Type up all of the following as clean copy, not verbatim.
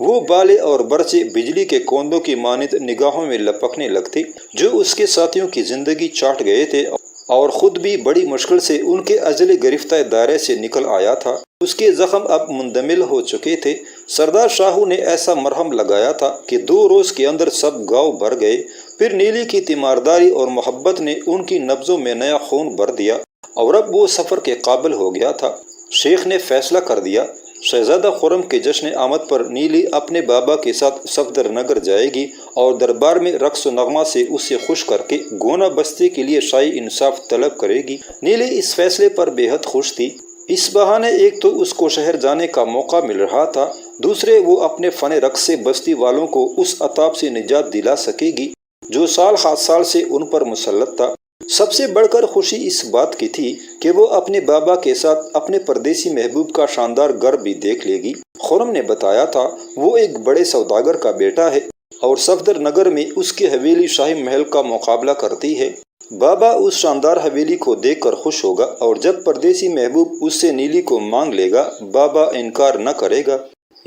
وہ بالے اور برچے بجلی کے کوندوں کی مانند نگاہوں میں لپکنے لگتے جو اس کے ساتھیوں کی زندگی چاٹ گئے تھے اور خود بھی بڑی مشکل سے ان کے ازل گرفتہ دائرے سے نکل آیا تھا۔ اس کے زخم اب مندمل ہو چکے تھے۔ سردار شاہو نے ایسا مرہم لگایا تھا کہ 2 روز کے اندر سب گاؤ بھر گئے۔ پھر نیلی کی تیمارداری اور محبت نے ان کی نبضوں میں نیا خون بھر دیا اور اب وہ سفر کے قابل ہو گیا تھا۔ شیخ نے فیصلہ کر دیا، شہزادہ خرم کے جشن آمد پر نیلی اپنے بابا کے ساتھ صفدر نگر جائے گی اور دربار میں رقص و نغمہ سے اسے خوش کر کے گونا بستی کے لیے شاہی انصاف طلب کرے گی۔ نیلی اس فیصلے پر بے حد خوش تھی۔ اس بہانے ایک تو اس کو شہر جانے کا موقع مل رہا تھا، دوسرے وہ اپنے فن رقص سے بستی والوں کو اس عطاب سے نجات دلا سکے گی جو سال ہر سال سے ان پر مسلط تھا۔ سب سے بڑھ کر خوشی اس بات کی تھی کہ وہ اپنے بابا کے ساتھ اپنے پردیسی محبوب کا شاندار گھر بھی دیکھ لے گی۔ خرم نے بتایا تھا وہ ایک بڑے سوداگر کا بیٹا ہے اور صفدر نگر میں اس کی حویلی شاہی محل کا مقابلہ کرتی ہے۔ بابا اس شاندار حویلی کو دیکھ کر خوش ہوگا اور جب پردیسی محبوب اس سے نیلی کو مانگ لے گا بابا انکار نہ کرے گا۔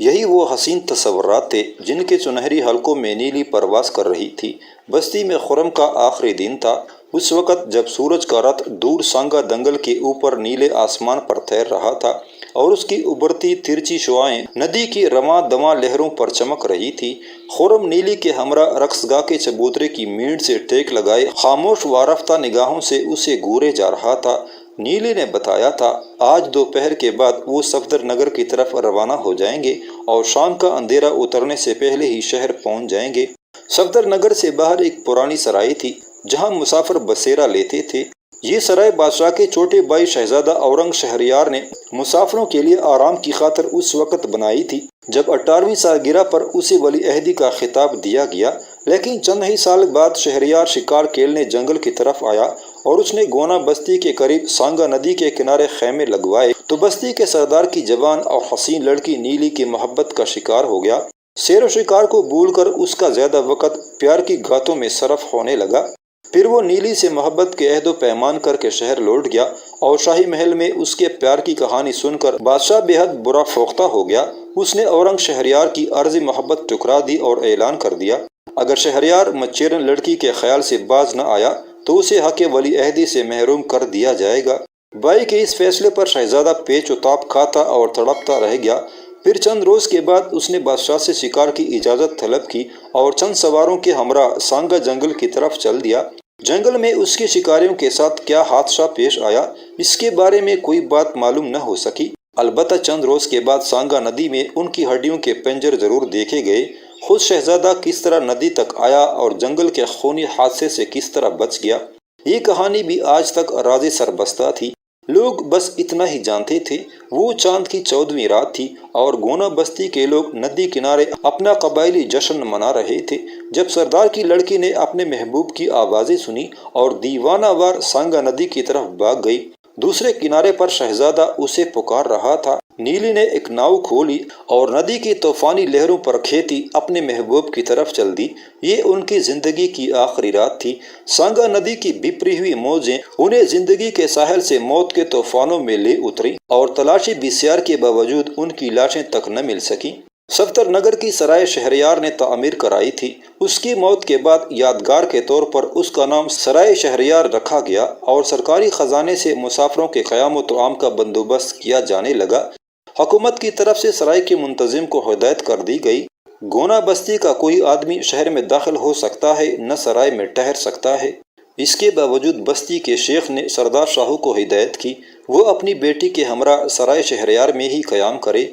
یہی وہ حسین تصورات تھے جن کے سنہری حلقوں میں نیلی پرواز کر رہی تھی۔ بستی میں خرم کا آخری دن تھا۔ اس وقت جب سورج کا رتھ دور سانگا دنگل کے اوپر نیلے آسمان پر تیر رہا تھا اور اس کی ابھرتی ترچھی شعائیں ندی کی رواں دواں لہروں پر چمک رہی تھی، خرم نیلی کے ہمراہ رقص گاہ کے چبوترے کی مینڈ سے ٹیک لگائے خاموش وارفتہ نگاہوں سے اسے گورے جا رہا تھا۔ نیلی نے بتایا تھا آج دوپہر کے بعد وہ صفدر نگر کی طرف روانہ ہو جائیں گے اور شام کا اندھیرا اترنے سے پہلے ہی شہر پہنچ جائیں گے۔ صفدر نگر سے باہر ایک پرانی سرائی تھی جہاں مسافر بسیرا لیتے تھے۔ یہ سرائے بادشاہ کے چھوٹے بھائی شہزادہ اورنگ شہریار نے مسافروں کے لیے آرام کی خاطر اس وقت بنائی تھی جب 18ویں سالگرہ پر اسے ولی عہدی کا خطاب دیا گیا، لیکن چند ہی سال بعد شہریار شکار کھیلنے جنگل کی طرف آیا اور اس نے گونا بستی کے قریب سانگا ندی کے کنارے خیمے لگوائے تو بستی کے سردار کی جوان اور حسین لڑکی نیلی کی محبت کا شکار ہو گیا۔ سیر و شکار کو بھول کر اس کا زیادہ وقت پیار کی گاتوں میں صرف ہونے لگا۔ پھر وہ نیلی سے محبت کے عہد و پیمان کر کے شہر لوٹ گیا اور شاہی محل میں اس کے پیار کی کہانی سن کر بادشاہ بے حد برا فوختہ ہو گیا۔ اس نے اورنگ شہریار کی عرض محبت ٹکرا دی اور اعلان کر دیا اگر شہریار مچیرن لڑکی کے خیال سے باز نہ آیا تو اسے حق ولی عہدی سے محروم کر دیا جائے گا۔ بھائی کے اس فیصلے پر شہزادہ پیچ و تاب کھاتا اور تڑپتا رہ گیا۔ پھر چند روز کے بعد اس نے بادشاہ سے شکار کی اجازت طلب کی اور چند سواروں کے ہمراہ سانگا جنگل کی طرف چل دیا۔ جنگل میں اس کے شکاریوں کے ساتھ کیا حادثہ پیش آیا اس کے بارے میں کوئی بات معلوم نہ ہو سکی، البتہ چند روز کے بعد سانگا ندی میں ان کی ہڈیوں کے پنجر ضرور دیکھے گئے۔ خود شہزادہ کس طرح ندی تک آیا اور جنگل کے خونی حادثے سے کس طرح بچ گیا، یہ کہانی بھی آج تک راز سربستہ تھی۔ لوگ بس اتنا ہی جانتے تھے۔ وہ چاند کی 14ویں رات تھی اور گونا بستی کے لوگ ندی کنارے اپنا قبائلی جشن منا رہے تھے جب سردار کی لڑکی نے اپنے محبوب کی آوازیں سنی اور دیوانہ وار سانگا ندی کی طرف بھاگ گئی۔ دوسرے کنارے پر شہزادہ اسے پکار رہا تھا۔ نیلی نے ایک ناؤ کھولی اور ندی کی طوفانی لہروں پر کھیتی اپنے محبوب کی طرف چل دی۔ یہ ان کی زندگی کی آخری رات تھی۔ سانگا ندی کی بپری ہوئی موجیں انہیں زندگی کے ساحل سے موت کے طوفانوں میں لے اتری اور تلاشی بسیار کے باوجود ان کی لاشیں تک نہ مل سکیں۔ صفدر نگر کی سرائے شہریار نے تعمیر کرائی تھی۔ اس کی موت کے بعد یادگار کے طور پر اس کا نام سرائے شہریار رکھا گیا اور سرکاری خزانے سے مسافروں کے قیام و طعام کا بندوبست کیا جانے لگا۔ حکومت کی طرف سے سرائے کے منتظم کو ہدایت کر دی گئی گونا بستی کا کوئی آدمی شہر میں داخل ہو سکتا ہے نہ سرائے میں ٹھہر سکتا ہے۔ اس کے باوجود بستی کے شیخ نے سردار شاہو کو ہدایت کی وہ اپنی بیٹی کے ہمراہ سرائے شہریار میں ہی قیام کرے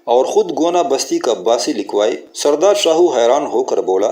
اور خود گونا بستی کا باسی لکھوائے۔ سردار شاہو حیران ہو کر بولا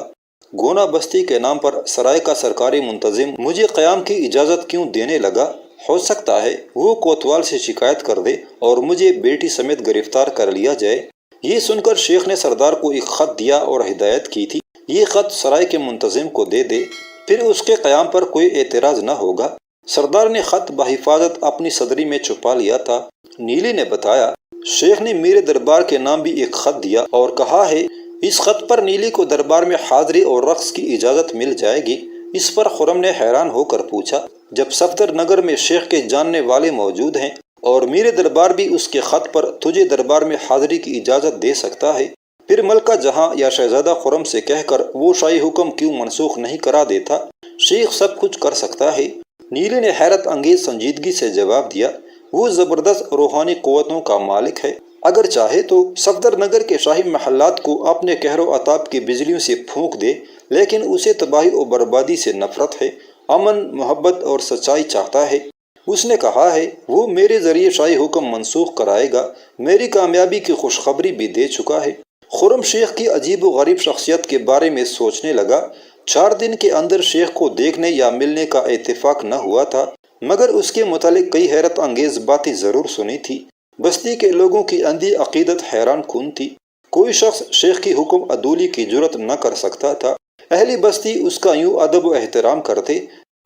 گونا بستی کے نام پر سرائے کا سرکاری منتظم مجھے قیام کی اجازت کیوں دینے لگا؟ ہو سکتا ہے وہ کوتوال سے شکایت کر دے اور مجھے بیٹی سمیت گرفتار کر لیا جائے۔ یہ سن کر شیخ نے سردار کو ایک خط دیا اور ہدایت کی تھی یہ خط سرائے کے منتظم کو دے دے، پھر اس کے قیام پر کوئی اعتراض نہ ہوگا۔ سردار نے خط بحفاظت اپنی صدری میں چھپا لیا تھا۔ نیلی نے بتایا شیخ نے میرے دربار کے نام بھی ایک خط دیا اور کہا ہے اس خط پر نیلی کو دربار میں حاضری اور رقص کی اجازت مل جائے گی۔ اس پر خرم نے حیران ہو کر پوچھا جب صفدر نگر میں شیخ کے جاننے والے موجود ہیں اور میرے دربار بھی اس کے خط پر تجھے دربار میں حاضری کی اجازت دے سکتا ہے پھر ملکہ جہاں یا شہزادہ خرم سے کہہ کر وہ شاہی حکم کیوں منسوخ نہیں کرا دیتا؟ شیخ سب کچھ کر سکتا ہے۔ نیلی نے حیرت انگیز سنجیدگی سے جواب دیا، وہ زبردست روحانی قوتوں کا مالک ہے، اگر چاہے تو صفدر نگر کے شاہی محلات کو اپنے قہر و عتاب کی بجلیوں سے پھونک دے، لیکن اسے تباہی و بربادی سے نفرت ہے، امن، محبت اور سچائی چاہتا ہے۔ اس نے کہا ہے وہ میرے ذریعے شاہی حکم منسوخ کرائے گا، میری کامیابی کی خوشخبری بھی دے چکا ہے۔ خرم شیخ کی عجیب و غریب شخصیت کے بارے میں سوچنے لگا۔ 4 دن کے اندر شیخ کو دیکھنے یا ملنے کا اتفاق نہ ہوا تھا، مگر اس کے متعلق کئی حیرت انگیز باتیں ضرور سنی تھی۔ بستی کے لوگوں کی اندھی عقیدت حیران کن تھی۔ کوئی شخص شیخ کی حکم عدولی کی جرت نہ کر سکتا تھا۔ اہل بستی اس کا یوں ادب و احترام کرتے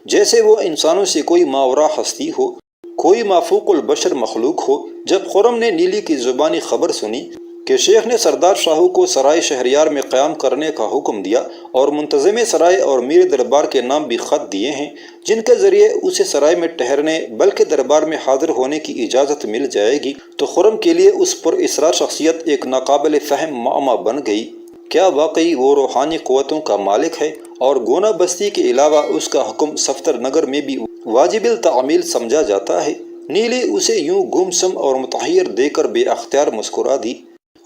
جیسے وہ انسانوں سے کوئی ماورا ہستی ہو، کوئی مافوق البشر مخلوق ہو۔ جب خرم نے نیلی کی زبانی خبر سنی کہ شیخ نے سردار شاہو کو سرائے شہریار میں قیام کرنے کا حکم دیا اور منتظم سرائے اور میر دربار کے نام بھی خط دیے ہیں جن کے ذریعے اسے سرائے میں ٹھہرنے بلکہ دربار میں حاضر ہونے کی اجازت مل جائے گی، تو خرم کے لیے اس پر اسرار شخصیت ایک ناقابل فہم معمہ بن گئی۔ کیا واقعی وہ روحانی قوتوں کا مالک ہے اور گونا بستی کے علاوہ اس کا حکم صفدر نگر میں بھی واجب التعمیل سمجھا جاتا ہے؟ نیلی اسے یوں گمسم اور متحیر دے کر بے اختیار مسکرا دی۔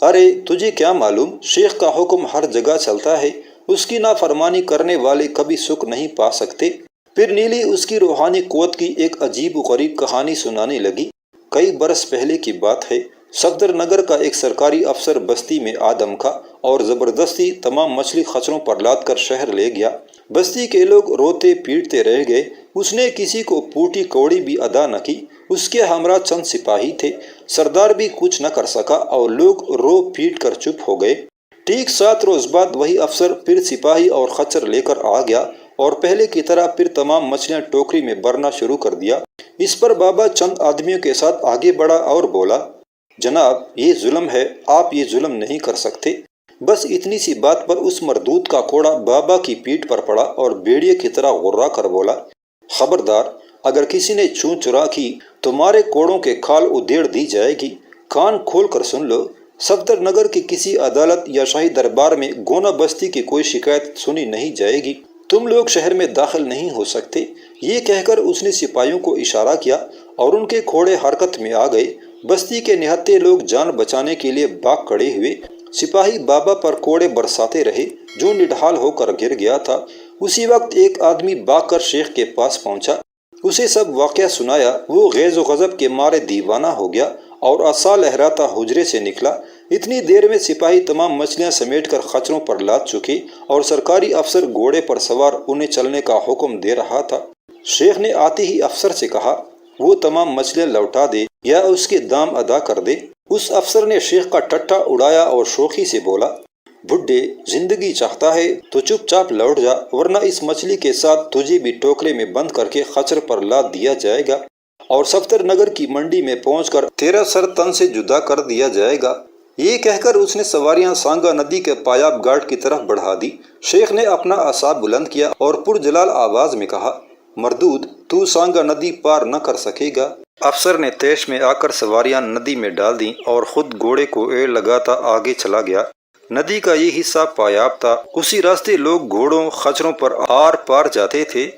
ارے تجھے کیا معلوم، شیخ کا حکم ہر جگہ چلتا ہے، اس کی نافرمانی کرنے والے کبھی سکھ نہیں پا سکتے۔ پھر نیلی اس کی روحانی قوت کی ایک عجیب و غریب کہانی سنانے لگی۔ کئی برس پہلے کی بات ہے، صفدر نگر کا ایک سرکاری افسر بستی میں آدم کا اور زبردستی تمام مچھلی خچروں پر لاد کر شہر لے گیا۔ بستی کے لوگ روتے پیٹتے رہ گئے، اس نے کسی کو پوٹی کوڑی بھی ادا نہ کی، اس کے ہمراہ چند سپاہی تھے، سردار بھی کچھ نہ کر سکا اور لوگ رو پیٹ کر چپ ہو گئے۔ ٹھیک 7 روز بعد وہی افسر پھر سپاہی اور خچر لے کر آ گیا اور پہلے کی طرح پھر تمام مچھلیاں ٹوکری میں بھرنا شروع کر دیا۔ اس پر بابا چند آدمیوں کے ساتھ آگے بڑھا اور بولا، جناب یہ ظلم ہے، آپ یہ ظلم نہیں کر سکتے۔ بس اتنی سی بات پر اس مردود کا کوڑا بابا کی پیٹھ پر پڑا اور بیڑیے کی طرح غرا کر بولا، خبردار، اگر کسی نے چون چرا کی تمہارے کوڑوں کے کھال ادھیڑ دی جائے گی۔ کان کھول کر سن لو، صفدر نگر کی کسی عدالت یا شاہی دربار میں گونا بستی کی کوئی شکایت سنی نہیں جائے گی، تم لوگ شہر میں داخل نہیں ہو سکتے۔ یہ کہہ کر اس نے سپاہیوں کو اشارہ کیا اور ان کے گھوڑے حرکت میں آ گئے۔ بستی کے نہتے لوگ جان بچانے کے لیے بھاگ کھڑے ہوئے۔ سپاہی بابا پر کوڑے برساتے رہے جو نڈھال ہو کر گر گیا تھا۔ اسی وقت ایک آدمی بھاگ کر شیخ کے پاس پہنچا، اسے سب واقعہ سنایا۔ وہ غیظ و غضب کے مارے دیوانہ ہو گیا اور عصا لہراتا حجرے سے نکلا۔ اتنی دیر میں سپاہی تمام مچھلیاں سمیٹ کر خچروں پر لاد چکے اور سرکاری افسر گھوڑے پر سوار انہیں چلنے کا حکم دے رہا تھا۔ شیخ نے آتے ہی افسر سے کہا وہ تمام مچھلیاں لوٹا دے یا اس کے دام ادا کر دے۔ اس افسر نے شیخ کا ٹٹا اڑایا اور شوخی سے بولا، بڈھے، زندگی چاہتا ہے تو چپ چاپ لوٹ جا، ورنہ اس مچھلی کے ساتھ تجھے بھی ٹوکرے میں بند کر کے خچر پر لاد دیا جائے گا اور صفدر نگر کی منڈی میں پہنچ کر تیرا سر تن سے جدا کر دیا جائے گا۔ یہ کہہ کر اس نے سواریاں سانگا ندی کے پایاب گھاٹ کی طرف بڑھا دی۔ شیخ نے اپنا عصا بلند کیا اور پرجلال آواز میں کہا، مردود، تو سانگا ندی پار نہ کر سکے گا۔ افسر نے تیش میں آ کر سواریاں ندی میں ڈال دیں اور خود گھوڑے کو ایڑ لگاتا آگے چلا گیا۔ ندی کا یہ حصہ پایاب تھا، اسی راستے لوگ گھوڑوں خچروں پر آر پار جاتے تھے۔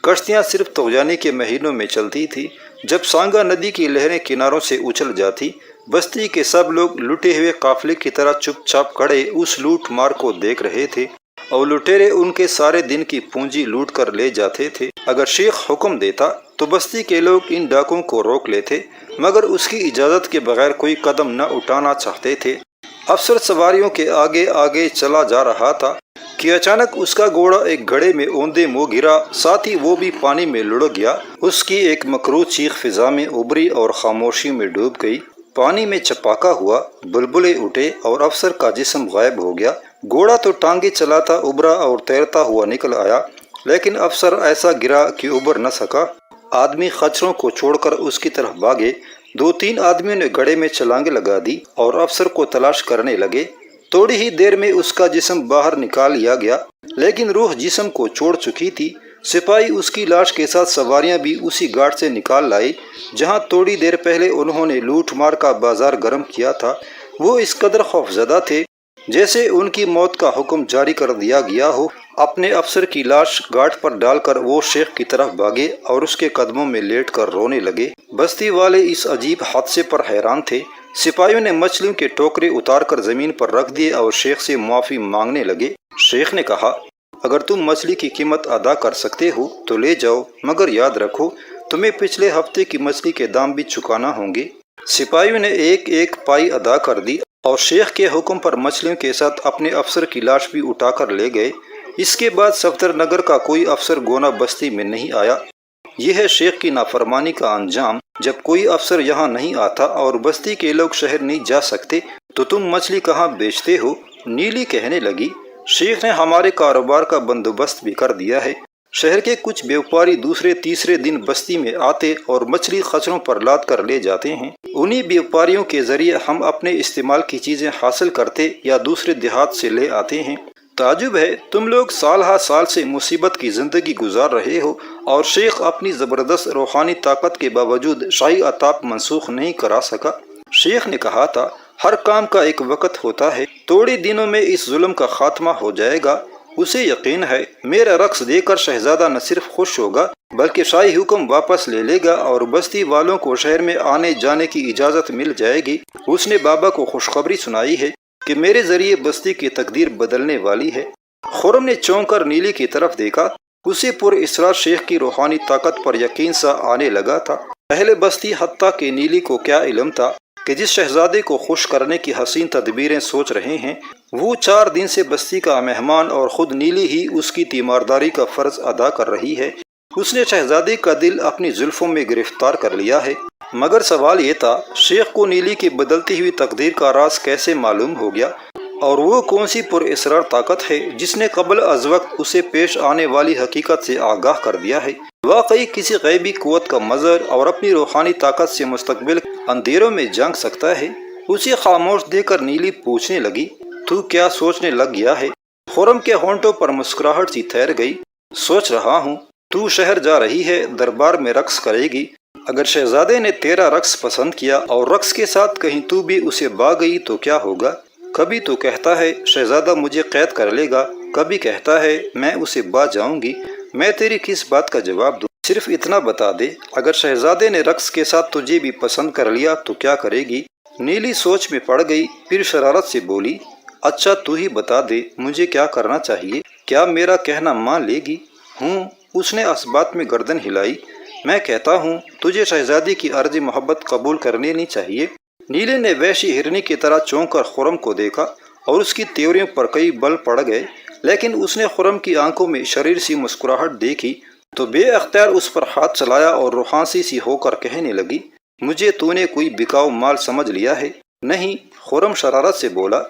کشتیاں صرف طغیانی کے مہینوں میں چلتی تھی، جب سانگا ندی کی لہریں کناروں سے اچھل جاتی۔ بستی کے سب لوگ لٹے ہوئے قافلے کی طرح چپ چاپ کھڑے اس لوٹ مار کو دیکھ رہے تھے اور لٹیرے ان کے سارے دن کی پونجی لوٹ کر لے جاتے تھے۔ اگر شیخ حکم دیتا تو بستی کے لوگ ان ڈاکوں کو روک لیتے، مگر اس کی اجازت کے بغیر کوئی قدم نہ اٹھانا چاہتے تھے۔ افسر سواریوں کے آگے آگے چلا جا رہا تھا کہ اچانک اس کا گھوڑا ایک گڑھے میں اوندے منہ گرا، ساتھ ہی وہ بھی پانی میں لڑک گیا۔ اس کی ایک مکروہ چیخ فضا میں ابھری اور خاموشی میں ڈوب گئی۔ پانی میں چپاکا ہوا، بلبلے اٹھے اور افسر کا جسم غائب ہو گیا۔ گھوڑا تو ٹانگیں چلاتا ابھرا اور تیرتا ہوا نکل آیا، لیکن افسر ایسا گرا کہ ابھر نہ سکا۔ آدمی خچروں کو چھوڑ کر اس کی طرف بھاگے۔ 2-3 آدمیوں نے گڑھے میں چھلانگیں لگا دی اور افسر کو تلاش کرنے لگے۔ تھوڑی ہی دیر میں اس کا جسم باہر نکال لیا گیا، لیکن روح جسم کو چھوڑ چکی تھی۔ سپاہی اس کی لاش کے ساتھ سواریاں بھی اسی گھاٹ سے نکال لائے جہاں تھوڑی دیر پہلے انہوں نے لوٹ مار کا بازار گرم کیا تھا۔ وہ اس قدر خوفزدہ تھے جیسے ان کی موت کا حکم جاری کر دیا گیا ہو۔ اپنے افسر کی لاش گھاٹ پر ڈال کر وہ شیخ کی طرف بھاگے اور اس کے قدموں میں لیٹ کر رونے لگے۔ بستی والے اس عجیب حادثے پر حیران تھے۔ سپاہیوں نے مچھلیوں کے ٹوکرے اتار کر زمین پر رکھ دیے اور شیخ سے معافی مانگنے لگے۔ شیخ نے کہا، اگر تم مچھلی کی قیمت ادا کر سکتے ہو تو لے جاؤ، مگر یاد رکھو تمہیں پچھلے ہفتے کی مچھلی کے دام بھی چکانا ہوں گے۔ سپاہیوں نے ایک ایک پائی ادا کر دی اور شیخ کے حکم پر مچھلیوں کے ساتھ اپنے افسر کی لاش بھی اٹھا کر لے گئے۔ اس کے بعد صفدر نگر کا کوئی افسر گونا بستی میں نہیں آیا۔ یہ ہے شیخ کی نافرمانی کا انجام۔ جب کوئی افسر یہاں نہیں آتا اور بستی کے لوگ شہر نہیں جا سکتے تو تم مچھلی کہاں بیچتے ہو؟ نیلی کہنے لگی، شیخ نے ہمارے کاروبار کا بندوبست بھی کر دیا ہے۔ شہر کے کچھ بیوپاری دوسرے تیسرے دن بستی میں آتے اور مچھلی خچروں پر لاد کر لے جاتے ہیں۔ انہی بیوپاریوں کے ذریعے ہم اپنے استعمال کی چیزیں حاصل کرتے یا دوسرے دیہات سے لے آتے ہیں۔ تعجب ہے تم لوگ سال ہا سال سے مصیبت کی زندگی گزار رہے ہو اور شیخ اپنی زبردست روحانی طاقت کے باوجود شاہی عطاف منسوخ نہیں کرا سکا۔ شیخ نے کہا تھا، ہر کام کا ایک وقت ہوتا ہے، تھوڑے دنوں میں اس ظلم کا خاتمہ ہو جائے گا۔ اسے یقین ہے میرا رقص دیکھ کر شہزادہ نہ صرف خوش ہوگا بلکہ شاہی حکم واپس لے لے گا اور بستی والوں کو شہر میں آنے جانے کی اجازت مل جائے گی۔ اس نے بابا کو خوشخبری سنائی ہے کہ میرے ذریعے بستی کی تقدیر بدلنے والی ہے۔ خرم نے چونک کر نیلی کی طرف دیکھا۔ اسے پر اسرار شیخ کی روحانی طاقت پر یقین سا آنے لگا تھا۔ اہل بستی حتیٰ کہ نیلی کو کیا علم تھا کہ جس شہزادے کو خوش کرنے کی حسین تدبیریں سوچ رہے ہیں وہ 4 دن سے بستی کا مہمان اور خود نیلی ہی اس کی تیمارداری کا فرض ادا کر رہی ہے۔ اس نے شہزادے کا دل اپنی زلفوں میں گرفتار کر لیا ہے۔ مگر سوال یہ تھا، شیخ کو نیلی کی بدلتی ہوئی تقدیر کا راز کیسے معلوم ہو گیا، اور وہ کون سی پر اسرار طاقت ہے جس نے قبل از وقت اسے پیش آنے والی حقیقت سے آگاہ کر دیا ہے۔ واقعی کسی غیبی قوت کا مظہر اور اپنی روحانی طاقت سے مستقبل اندھیروں میں جنگ سکتا ہے۔ اسے خاموش دیکھ کر نیلی پوچھنے لگی، تو کیا سوچنے لگ گیا ہے؟ خرم کے ہونٹوں پر مسکراہٹ سی ٹھہر گئی۔ سوچ رہا ہوں، تو شہر جا رہی ہے، دربار میں رقص کرے گی۔ اگر شہزادے نے تیرا رقص پسند کیا اور رقص کے ساتھ کہیں تو بھی اسے بھا گئی تو کیا ہوگا؟ کبھی تو کہتا ہے شہزادہ مجھے قید کر لے گا، کبھی کہتا ہے میں اسے بھا جاؤں گی۔ میں تیری کس بات کا جواب دوں؟ صرف اتنا بتا دے، اگر شہزادے نے رقص کے ساتھ تجھے بھی پسند کر لیا تو کیا کرے گی؟ نیلی سوچ میں پڑ گئی، پھر شرارت سے بولی، اچھا تو ہی بتا دے مجھے کیا کرنا چاہیے؟ کیا میرا کہنا مان لے گی؟ اس نے اس بات میں گردن ہلائی۔ میں کہتا ہوں تجھے شہزادی کی عرض محبت قبول کر لینی چاہیے۔ نیلی نے وحشی ہرنی کی طرح چونک کر خرم کو دیکھا اور اس کی تیوریوں پر کئی بل پڑ گئے، لیکن اس نے خرم کی آنکھوں میں شریر سی مسکراہٹ دیکھی تو بے اختیار اس پر ہاتھ چلایا اور روحانسی سی ہو کر کہنے لگی، مجھے تو نے کوئی بکاؤ مال سمجھ لیا ہے؟ نہیں، خرم شرارت سے بولا،